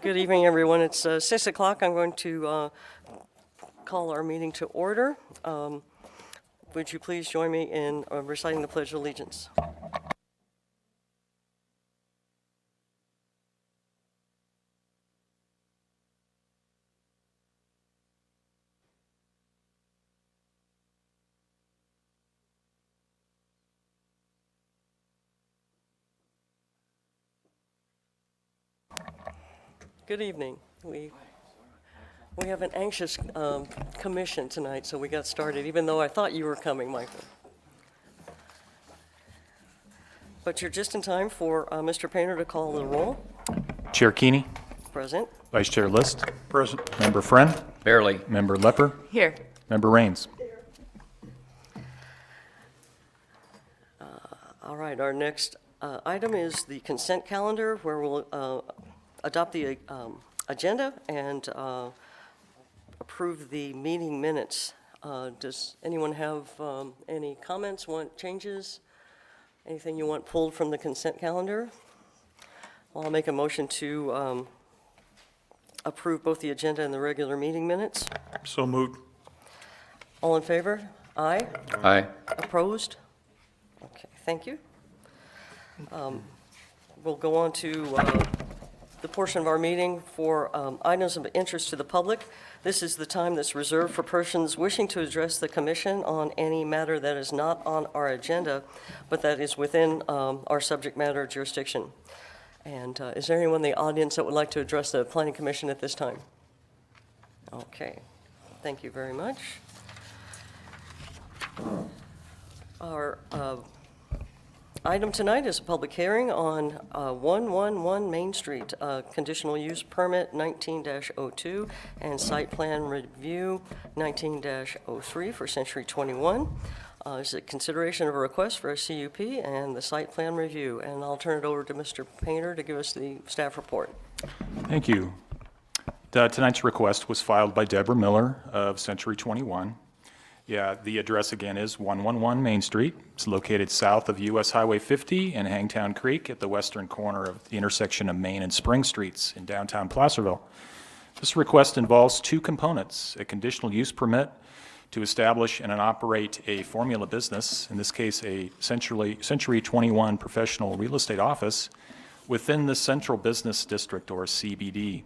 Good evening, everyone. It's 6 o'clock. I'm going to call our meeting to order. Would you please join me in reciting the Pledge of Allegiance? Good evening. We have an anxious commission tonight, so we got started, even though I thought you were coming, Michael. But you're just in time for Mr. Painter to call the roll. Chair Keeney. Present. Vice Chair List. Present. Member Friend. Barely. Member Lepper. Here. Member Raines. All right, our next item is the consent calendar, where we'll adopt the agenda and approve the meeting minutes. Does anyone have any comments, want changes? Anything you want pulled from the consent calendar? Well, I'll make a motion to approve both the agenda and the regular meeting minutes. So moved. All in favor? Aye. Aye. Opposed? Okay, thank you. We'll go on to the portion of our meeting for items of interest to the public. This is the time that's reserved for persons wishing to address the commission on any matter that is not on our agenda, but that is within our subject matter jurisdiction. And is there anyone in the audience that would like to address the Planning Commission at this time? Okay, thank you very much. Our item tonight is a public hearing on 111 Main Street, Conditional Use Permit 19-02 and Site Plan Review 19-03 for Century 21. Is a consideration of a request for a CUP and the site plan review. And I'll turn it over to Mr. Painter to give us the staff report. Thank you. Tonight's request was filed by Deborah Miller of Century 21. Yeah, the address again is 111 Main Street. It's located south of US Highway 50 and Hangtown Creek at the western corner of the intersection of Main and Spring Streets in downtown Placerville. This request involves two components: a conditional use permit to establish and operate a formula business, in this case a Century 21 professional real estate office, within the Central Business District, or CBD.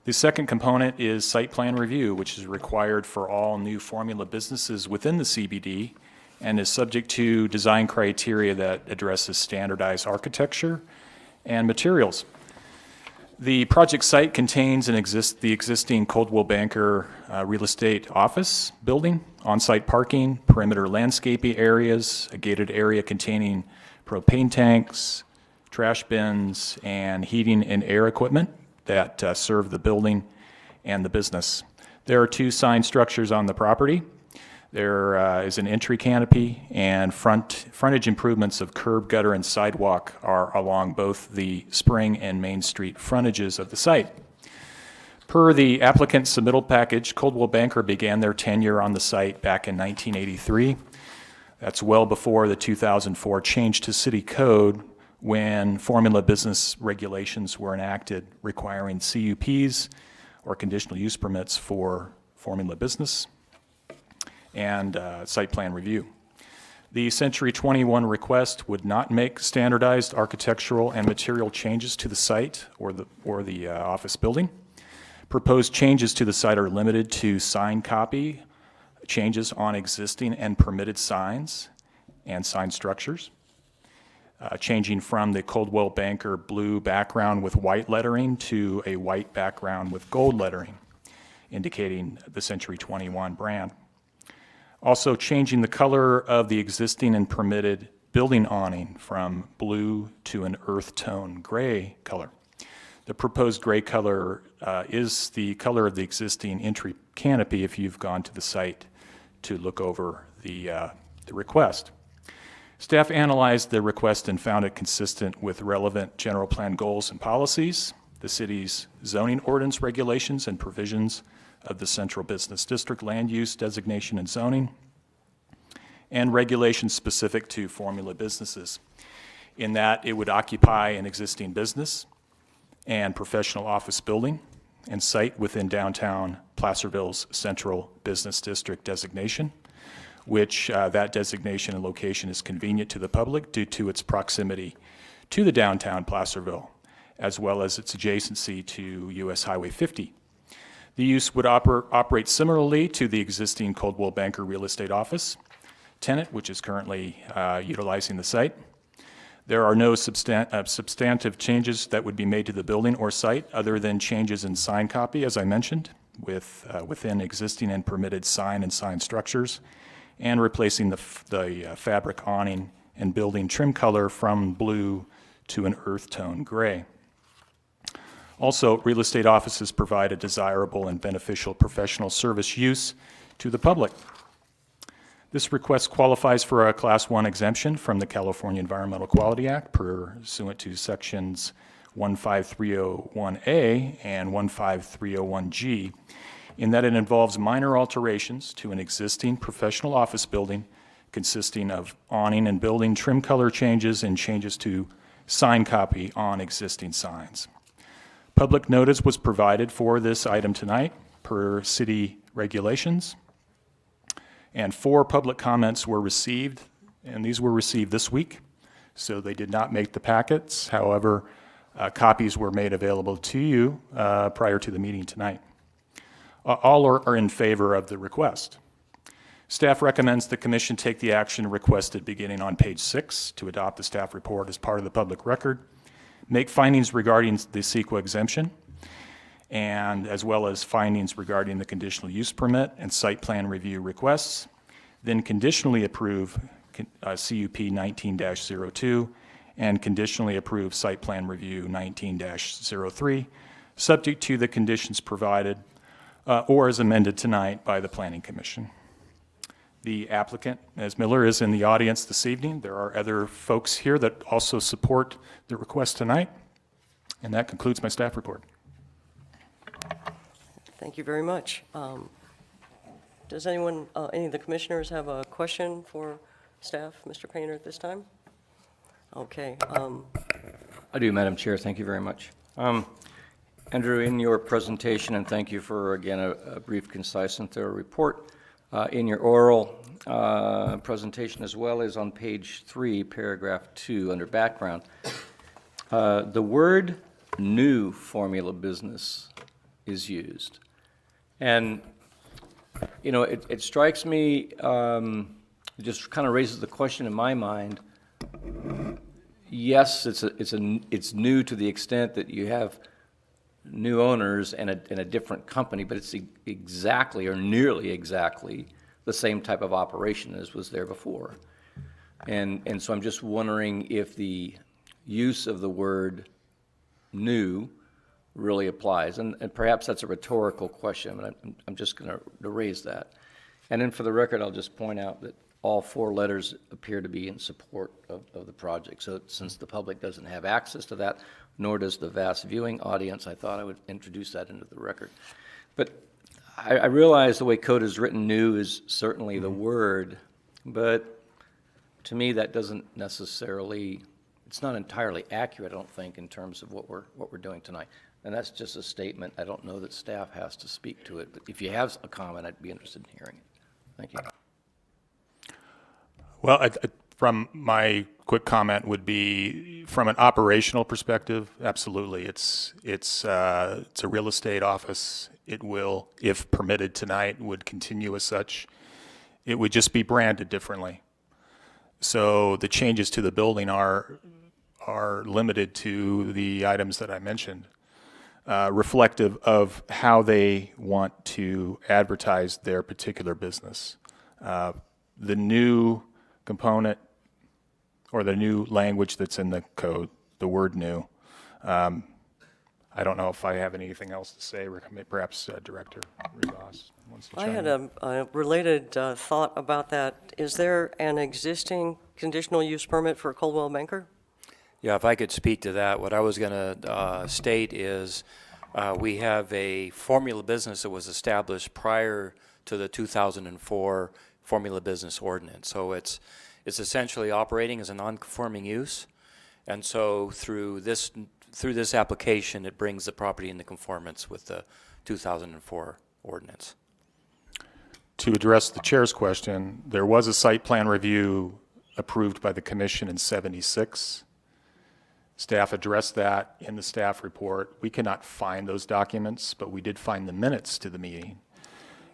The second component is site plan review, which is required for all new formula businesses within the CBD and is subject to design criteria that addresses standardized architecture and materials. The project site contains the existing Coldwell Banker real estate office building, on-site parking, perimeter landscaping areas, a gated area containing propane tanks, trash bins, and heating and air equipment that serve the building and the business. There are two sign structures on the property. There is an entry canopy, and frontage improvements of curb, gutter, and sidewalk are along both the Spring and Main Street frontages of the site. Per the applicant submittal package, Coldwell Banker began their tenure on the site back in 1983. That's well before the 2004 change to city code, when formula business regulations were enacted requiring CUPs, or conditional use permits, for formula business and site plan review. The Century 21 request would not make standardized architectural and material changes to the site or the office building. Proposed changes to the site are limited to sign copy, changes on existing and permitted signs and sign structures, changing from the Coldwell Banker blue background with white lettering to a white background with gold lettering, indicating the Century 21 brand. Also changing the color of the existing and permitted building awning from blue to an earth tone gray color. The proposed gray color is the color of the existing entry canopy if you've gone to the site to look over the request. Staff analyzed the request and found it consistent with relevant general plan goals and policies, the city's zoning ordinance regulations and provisions of the Central Business District land use designation and zoning, and regulations specific to formula businesses, in that it would occupy an existing business, and professional office building and site within downtown Placerville's Central Business District designation, which that designation and location is convenient to the public due to its proximity to the downtown Placerville, as well as its adjacency to US Highway 50. The use would operate similarly to the existing Coldwell Banker Real Estate Office tenant, which is currently utilizing the site. There are no substantive changes that would be made to the building or site other than changes in sign copy, as I mentioned, within existing and permitted sign and sign structures, and replacing the fabric awning and building trim color from blue to an earth tone gray. Also, real estate offices provide a desirable and beneficial professional service use to the public. This request qualifies for a Class 1 exemption from the California Environmental Quality Act pursuant to Sections 15301A and 15301G, in that it involves minor alterations to an existing professional office building consisting of awning and building trim color changes and changes to sign copy on existing signs. Public notice was provided for this item tonight per city regulations, and 4 public comments were received, and these were received this week, so they did not make the packets. However, copies were made available to you prior to the meeting tonight. All are in favor of the request. Staff recommends the commission take the action requested beginning on page 6 to adopt the staff report as part of the public record, make findings regarding the CEQA exemption, and as well as findings regarding the conditional use permit and site plan review requests, then conditionally approve CUP 19-02 and conditionally approve site plan review 19-03, subject to the conditions provided or as amended tonight by the Planning Commission. The applicant, Ms. Miller, is in the audience this evening. There are other folks here that also support the request tonight, and that concludes my staff report. Thank you very much. Does anyone, any of the commissioners have a question for staff, Mr. Painter, at this time? Okay. I do, Madam Chair. Thank you very much. Andrew, in your presentation, and thank you for, again, a brief, concise, and thorough report, in your oral presentation, as well as on page 3, paragraph 2, under background, the word new formula business is used. And, you know, it strikes me, it just kind of raises the question in my mind. Yes, it's new to the extent that you have new owners and a different company, but it's exactly or nearly exactly the same type of operation as was there before. And so I'm just wondering if the use of the word new really applies. And perhaps that's a rhetorical question, but I'm just going to raise that. And then for the record, I'll just point out that all 4 letters appear to be in support of the project. So since the public doesn't have access to that, nor does the vast viewing audience, I thought I would introduce that into the record. But I realize the way code is written, new is certainly the word, but to me that doesn't necessarily, it's not entirely accurate, I don't think, in terms of what we're doing tonight. And that's just a statement. I don't know that staff has to speak to it, but if you have a comment, I'd be interested in hearing it. Thank you. Well, from my quick comment would be, from an operational perspective, absolutely. It's a real estate office. It will, if permitted tonight, would continue as such. It would just be branded differently. So the changes to the building are limited to the items that I mentioned, reflective of how they want to advertise their particular business. The new component or the new language that's in the code, the word new. I don't know if I have anything else to say. Perhaps Director Rivas wants to chime in. I had a related thought about that. Is there an existing conditional use permit for Coldwell Banker? Yeah, if I could speak to that, what I was going to state is we have a formula business that was established prior to the 2004 formula business ordinance. So it's essentially operating as a non-conforming use. And so through this through this application, it brings the property into conformance with the 2004 ordinance. To address the chair's question, there was a site plan review approved by the commission in '76. Staff addressed that in the staff report. We cannot find those documents, but we did find the minutes to the meeting.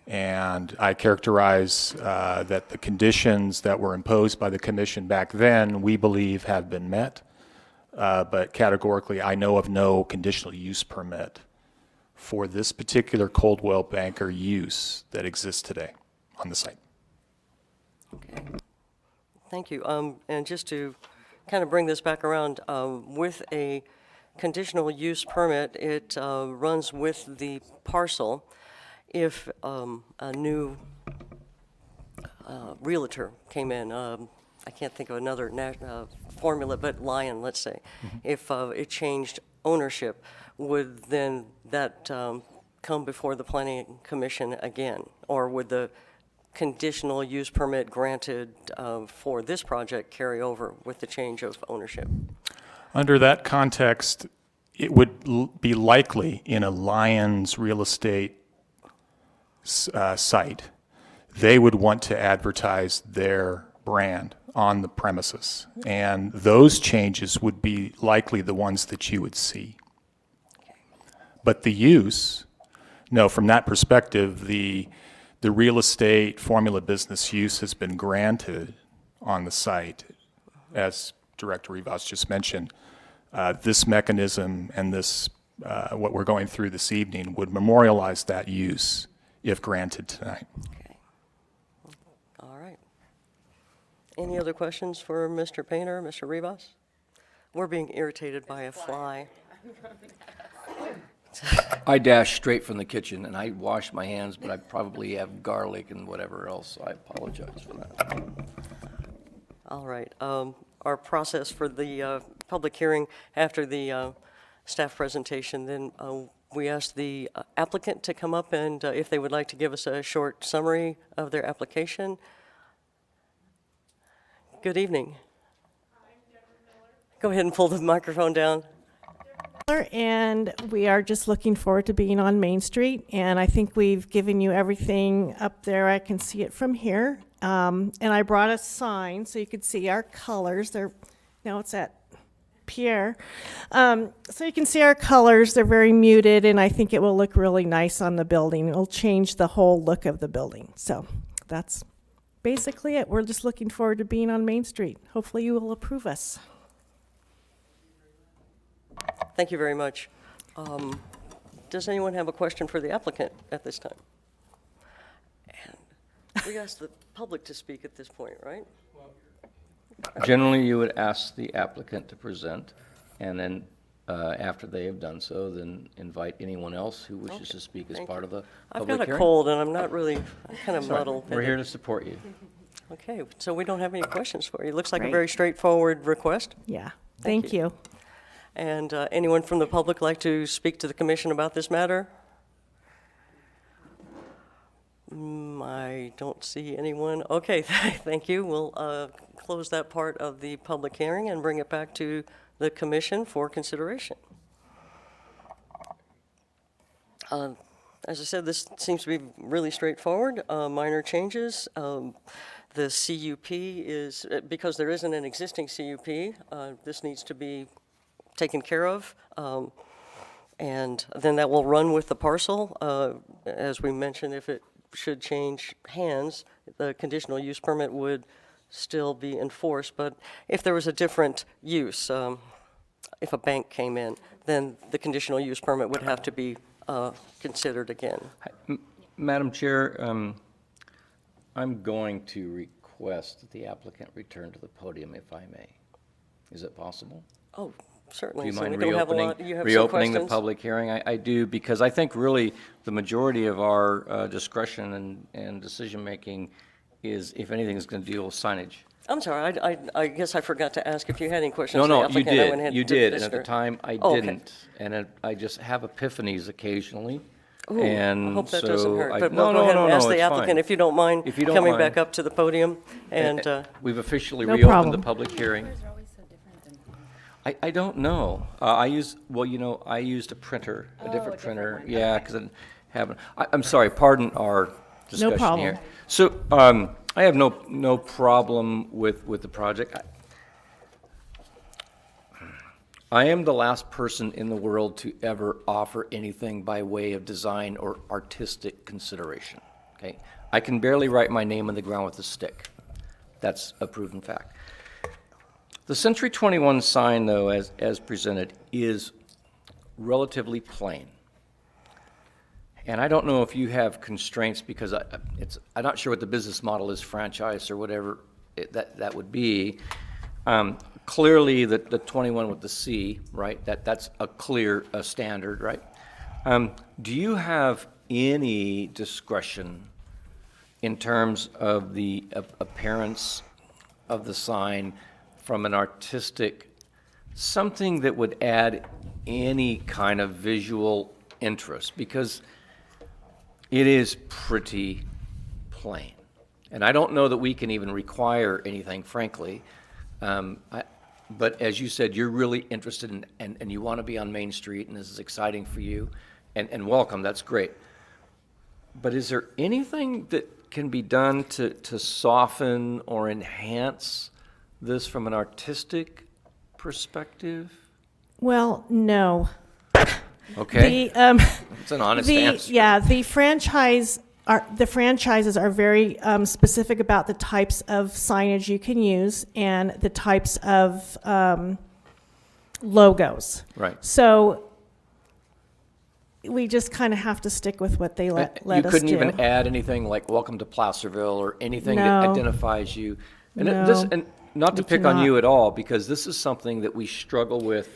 And I characterize that the conditions that were imposed by the commission back then, we believe have been met. But categorically, I know of no conditional use permit for this particular Coldwell Banker use that exists today on the site. Okay. Thank you. And just to kind of bring this back around, with a conditional use permit, it runs with the parcel. If a new realtor came in, I can't think of another formula, but Lion, let's say, if it changed ownership, would then that come before the Planning Commission again? Or would the conditional use permit granted for this project carry over with the change of ownership? Under that context, it would be likely in a Lions real estate site, they would want to advertise their brand on the premises. And those changes would be likely the ones that you would see. But the use, no, from that perspective, the real estate formula business use has been granted on the site. As Director Rivas just mentioned, this mechanism and this, what we're going through this evening would memorialize that use if granted tonight. Okay. All right. Any other questions for Mr. Painter, Mr. Rivas? We're being irritated by a fly. I dashed straight from the kitchen, and I washed my hands, but I probably have garlic and whatever else, so I apologize for that. All right. Our process for the public hearing after the staff presentation, then we asked the applicant to come up and if they would like to give us a short summary of their application. Good evening. Go ahead and pull the microphone down. And we are just looking forward to being on Main Street, and I think we've given you everything up there. I can see it from here. And I brought a sign so you could see our colors. Now it's at Pierre. So you can see our colors. They're very muted, and I think it will look really nice on the building. It'll change the whole look of the building. So that's basically it. We're just looking forward to being on Main Street. Hopefully you will approve us. Thank you very much. Does anyone have a question for the applicant at this time? And we asked the public to speak at this point, right? Generally, you would ask the applicant to present, and then after they have done so, then invite anyone else who wishes to speak as part of the I've public got a hearing. cold and I'm kind of Sorry, muddled. we're here to support you. Okay, so we don't have any questions for you. It looks like a Great. very straightforward request. Yeah, Thank thank you. you. And anyone from the public like to speak to the commission about this matter? I don't see anyone. Okay, thank you. We'll close that part of the public hearing and bring it back to the commission for consideration. As I said, this seems to be really straightforward, minor changes. The CUP is, because there isn't an existing CUP, this needs to be taken care of, and then that will run with the parcel. As we mentioned, if it should change hands, the conditional use permit would still be enforced, but if there was a different use, if a bank came in, then the conditional use permit would have to be considered again. Madam Chair, I'm going to request that the applicant return to the podium if I may. Is it possible? Oh, Do certainly. you So mind we don't have a lot. You have some reopening the questions? public hearing? I do, because I think really the majority of our discretion and decision-making is, if anything, is going to deal with signage. I'm sorry, I guess I forgot to ask if you had any questions. No, for the no, you applicant. I went did, ahead you and did, this and at the through. time, I Oh, okay. didn't. And I just have epiphanies occasionally, Ooh, and I hope that so doesn't hurt. I- But no, we'll go no, ahead no, and no, ask the it's applicant, fine. if you don't mind, If you don't coming mind. back up to the podium. And We've officially No reopened problem. the public hearing. I don't know. I used a printer, a different printer. Yeah, because I didn't have it. I'm sorry, pardon our discussion problem. here. So, I have no problem with the project. I am the last person in the world to ever offer anything by way of design or artistic consideration, okay? I can barely write my name on the ground with a stick. That's a proven fact. The Century 21 sign, though, as presented, is relatively plain. And I don't know if you have constraints, because I'm not sure what the business model is, franchise or whatever that would be. Clearly, the 21 with the C, right? That's a clear standard, right? Do you have any discretion in terms of the appearance of the sign from an artistic, something that would add any kind of visual interest? Because it is pretty plain. And I don't know that we can even require anything, frankly. But as you said, you're really interested in, and you want to be on Main Street, and this is exciting for you, and welcome, that's great. But is there anything that can be done to soften or enhance this from an artistic perspective? Well, no. Okay, it's an honest answer. Yeah, the franchises are very specific about the types of signage you can use and the types of logos. Right. So we just kind of have to stick with what they let us do. You couldn't even add anything like "Welcome to Placerville" or anything that No. identifies you. And No, and not to we pick on cannot. you at all, because this is something that we struggle with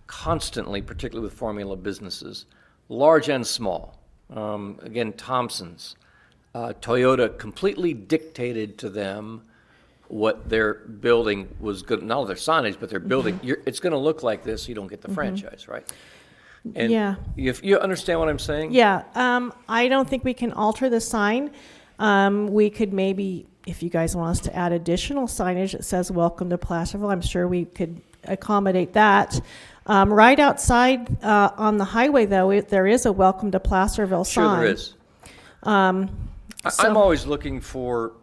constantly, particularly with formula businesses, large and small. Again, Thompson's, Toyota completely dictated to them what their building was good, not their signage, but their building. It's going to look like this, you don't get the franchise, right? And Yeah. if you understand what I'm saying? Yeah, I don't think we can alter the sign. We could maybe, if you guys want us to add additional signage that says "Welcome to Placerville," I'm sure we could accommodate that. Right outside on the highway, though, there is a "Welcome to Placerville" sign. Sure there is. So- I'm always looking for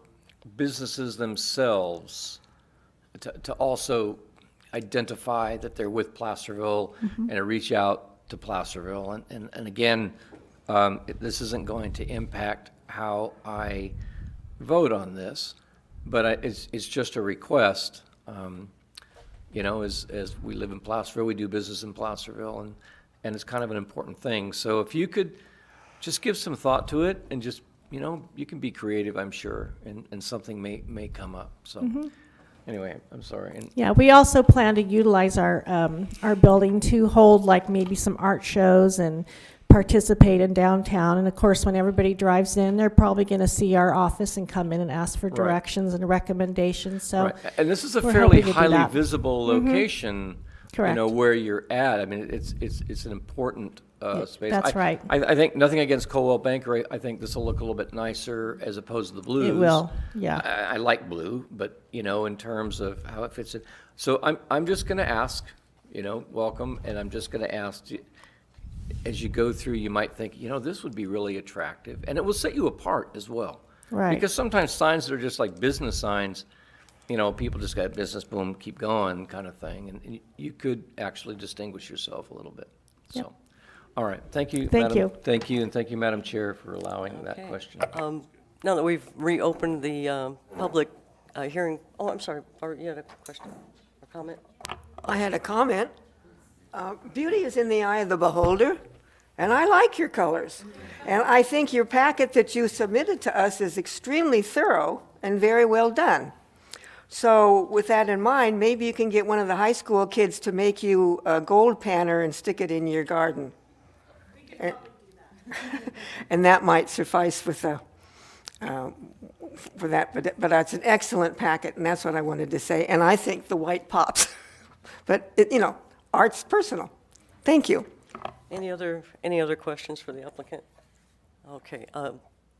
businesses themselves to also identify that they're with Placerville and to reach out to Placerville. And again, this isn't going to impact how I vote on this, but it's just a request. As we live in Placerville, we do business in Placerville, and it's kind of an important thing. So if you could just give some thought to it, and just, you can be creative, I'm sure, and something may come up. So anyway, I'm sorry. And Yeah, we also plan to utilize our building to hold like maybe some art shows and participate in downtown. And of course, when everybody drives in, they're probably going to see our office and come in and ask for directions and recommendations. So, right. And this is a we're fairly hoping to do highly that. visible location, Correct. where you're at. I mean, it's an important space. That's right. I think nothing against Coldwell Banker. I think this will look a little bit nicer as opposed to the blues. It will, yeah. I like blue, but in terms of how it fits in. So I'm just going to ask, welcome, and I'm just going to ask. As you go through, you might think, this would be really attractive, and it will set you apart as well. Right. Because sometimes signs that are just like business signs, people just got business, boom, keep going kind of thing, and you could actually distinguish yourself a little bit. Yep. So, all right, thank you, Thank Madam. you. Thank you, and thank you, Madam Chair, for allowing that Okay. question. Now that we've reopened the public hearing, I'm sorry, Barbara, you had a question or comment? I had a comment. Beauty is in the eye of the beholder, and I like your colors. And I think your packet that you submitted to us is extremely thorough and very well done. So with that in mind, maybe you can get one of the high school kids to make you a gold panner and stick it in your garden. And that might suffice with for that. But that's an excellent packet, and that's what I wanted to say. And I think the white pops. But, art's personal. Thank you. Any other questions for the applicant? Okay.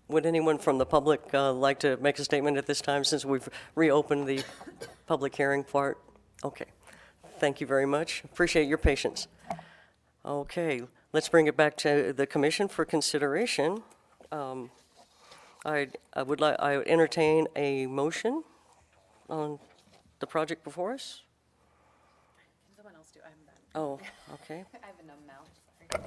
Would anyone from the public like to make a statement at this time, since we've reopened the public hearing part? Okay. Thank you very much. Appreciate your patience. Okay, let's bring it back to the commission for consideration. I would entertain a motion on the project before us. Someone else do, I haven't done. Oh, okay. I have a numb mouth, sorry.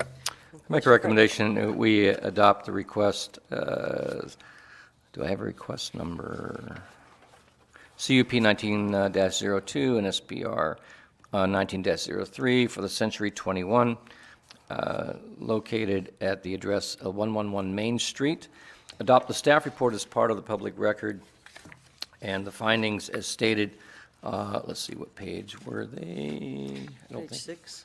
Make a recommendation, we adopt the request, do I have a request number? CUP 19-02 and SPR 19-03 for the Century 21, located at the address 111 Main Street. Adopt the staff report as part of the public record, and the findings as stated, let's see, what page were they? I don't Page think- 6.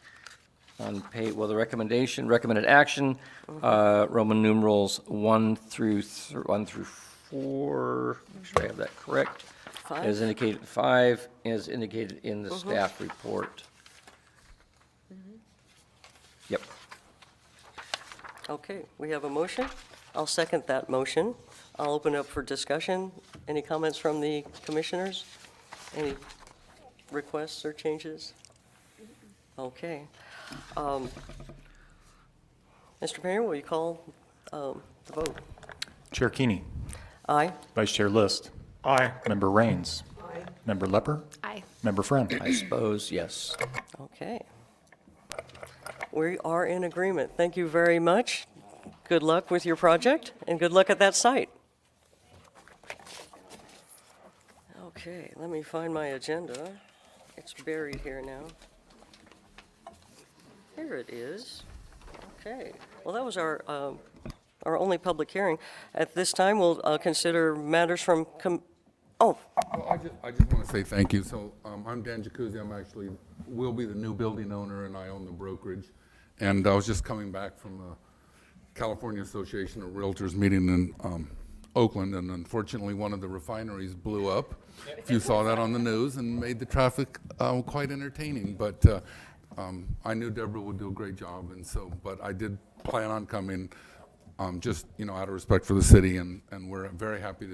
On page, well, the recommended action, Roman numerals 1 through 4, make sure I have that correct. 5? As indicated, 5 is indicated in the staff report. Yep. Okay, we have a motion. I'll second that motion. I'll open up for discussion. Any comments from the commissioners? Any requests or changes? Okay. Mr. Mayor, will you call the vote? Chair Keeney. Aye. Vice Chair List. Aye. Member Raines. Aye. Member Lepper. Aye. Member Friend. I suppose, yes. Okay. We are in agreement. Thank you very much. Good luck with your project, and good luck at that site. Okay, let me find my agenda. It's buried here now. Here it is. Okay. Well, that was our only public hearing. At this time, we'll consider matters from, Well, I just want to say thank you. So I'm Dan Jacuzzi. Will be the new building owner, and I own the brokerage. And I was just coming back from the California Association of Realtors meeting in Oakland, and unfortunately, one of the refineries blew up. If you saw that on the news, and made the traffic quite entertaining. But I knew Deborah would do a great job, and so, but I did plan on coming, just, out of respect for the city, and we're very happy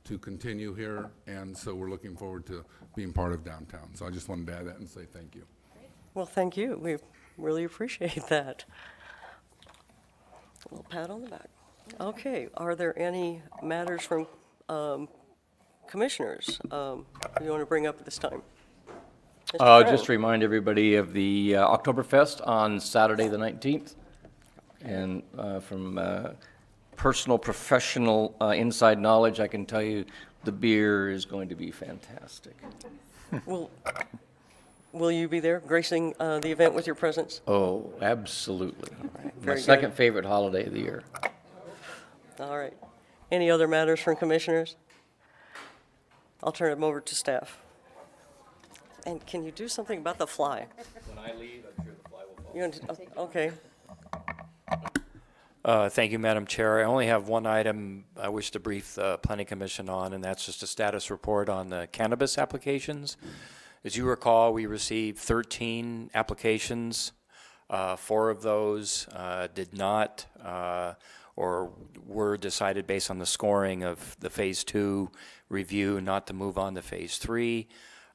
to continue here, and so we're looking forward to being part of downtown. So I just wanted to add that and say thank you. well, thank you. We really appreciate that. A little pat on the back. Okay, are there any matters from commissioners you want to bring up at this time? Mr. Just to Friend? remind everybody of the Oktoberfest on Saturday, the 19th. And from personal, professional, inside knowledge, I can tell you the beer is going to be fantastic. Will you be there gracing the event with your presence? Oh, absolutely. My very good. second favorite holiday of the year. All right. Any other matters from commissioners? I'll turn them over to staff. And can you do something about the fly? When I leave, I'm sure the fly will fall. You want to, okay. Thank you, Madam Chair. I only have one item I wish to brief the Planning Commission on, and that's just a status report on the cannabis applications. As you recall, we received 13 applications. 4 of those did not or were decided based on the scoring of the Phase 2 review not to move on to Phase 3.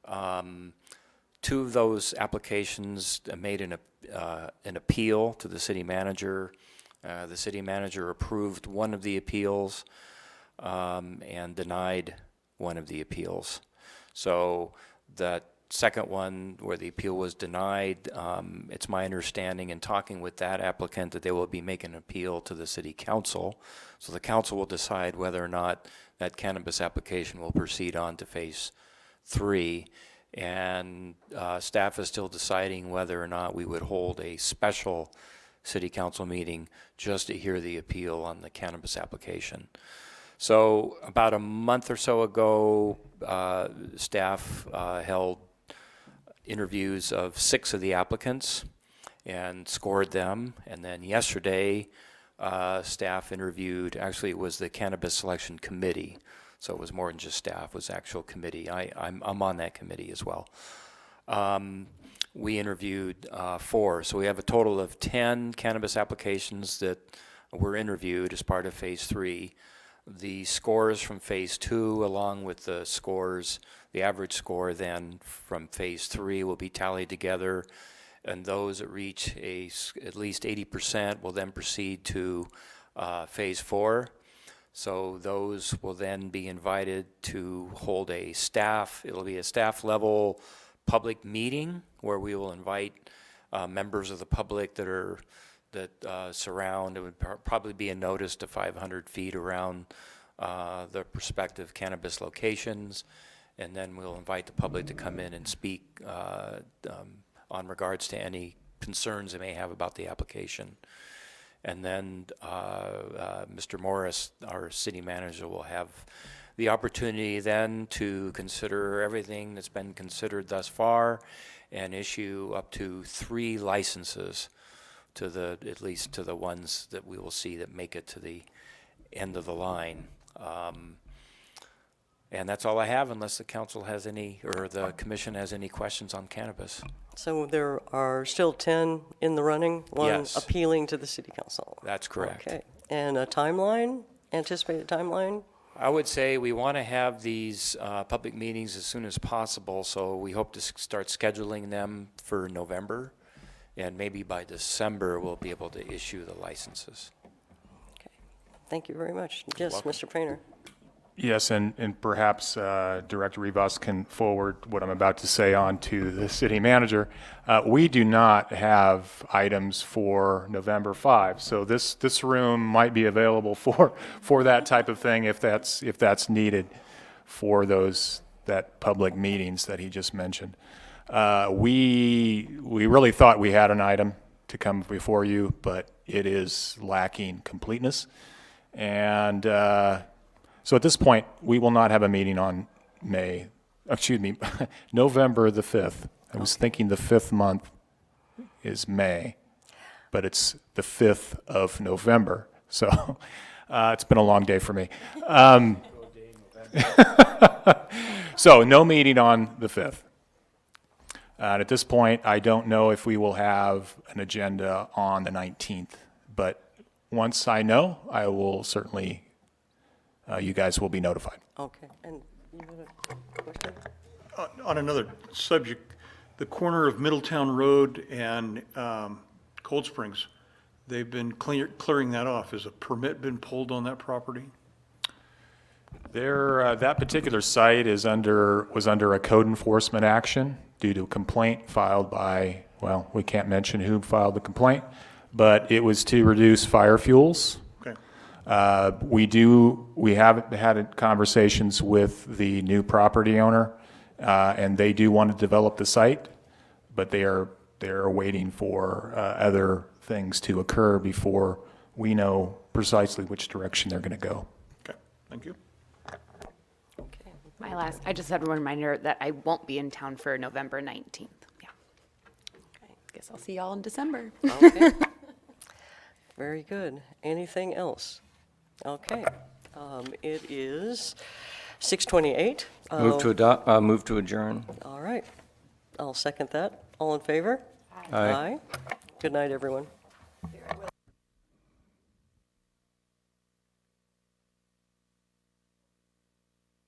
2 of those applications made an appeal to the city manager. The city manager approved one of the appeals and denied one of the appeals. So that second one where the appeal was denied, it's my understanding in talking with that applicant that they will be making an appeal to the city council. So the council will decide whether or not that cannabis application will proceed on to Phase 3. And staff is still deciding whether or not we would hold a special city council meeting just to hear the appeal on the cannabis application. So about a month or so ago, staff held interviews of 6 of the applicants and scored them. And then yesterday, staff interviewed, actually it was the Cannabis Selection Committee. So it was more than just staff, it was actual committee. I'm on that committee as well. We interviewed 4, so we have a total of 10 cannabis applications that were interviewed as part of Phase 3. The scores from Phase 2, along with the scores, the average score then from Phase 3 will be tallied together, and those that reach at least 80% will then proceed to Phase 4. So those will then be invited to hold it'll be a staff level public meeting where we will invite members of the public that surround. It would probably be a notice to 500 feet around the prospective cannabis locations, and then we'll invite the public to come in and speak on regards to any concerns they may have about the application. And then Mr. Morris, our city manager, will have the opportunity then to consider everything that's been considered thus far and issue up to 3 licenses to at least to the ones that we will see that make it to the end of the line. And that's all I have, unless the council has any, or the commission has any questions on cannabis. So there are still 10 in the running? One Yes. appealing to the city council? That's correct. Okay. And a timeline, anticipated timeline? I would say we want to have these public meetings as soon as possible, so we hope to start scheduling them for November, and maybe by December we'll be able to issue the licenses. Okay. Thank you very much. Yes, welcome. Mr. Painter? Yes, and perhaps Director Rivas can forward what I'm about to say on to the city manager. We do not have items for November 5, so this room might be available for that type of thing if that's needed for that public meetings that he just mentioned. We really thought we had an item to come before you, but it is lacking completeness, and so at this point, we will not have a meeting on November the 5th. I was thinking the 5th month is May, but it's the 5th of November. So it's been a long day for me. So no meeting on the 5th. And at this point, I don't know if we will have an agenda on the 19th, but once I know, I will certainly you guys will be notified. Okay. And you have a question? On another subject, the corner of Middletown Road and Cold Springs, they've been clearing that off. Has a permit been pulled on that property? That particular site was under a code enforcement action due to a complaint filed by, well, we can't mention who filed the complaint, but it was to reduce fire fuels. Okay. We have had conversations with the new property owner, and they do want to develop the site, but they're waiting for other things to occur before we know precisely which direction they're going to go. Okay, thank you. I just had a reminder that I won't be in town for November 19th. Yeah. Guess I'll see y'all in December. Okay. Very good. Anything else? Okay. It is 6:28. Move to adjourn. All right. I'll second that. All in favor? Aye. Good night, everyone.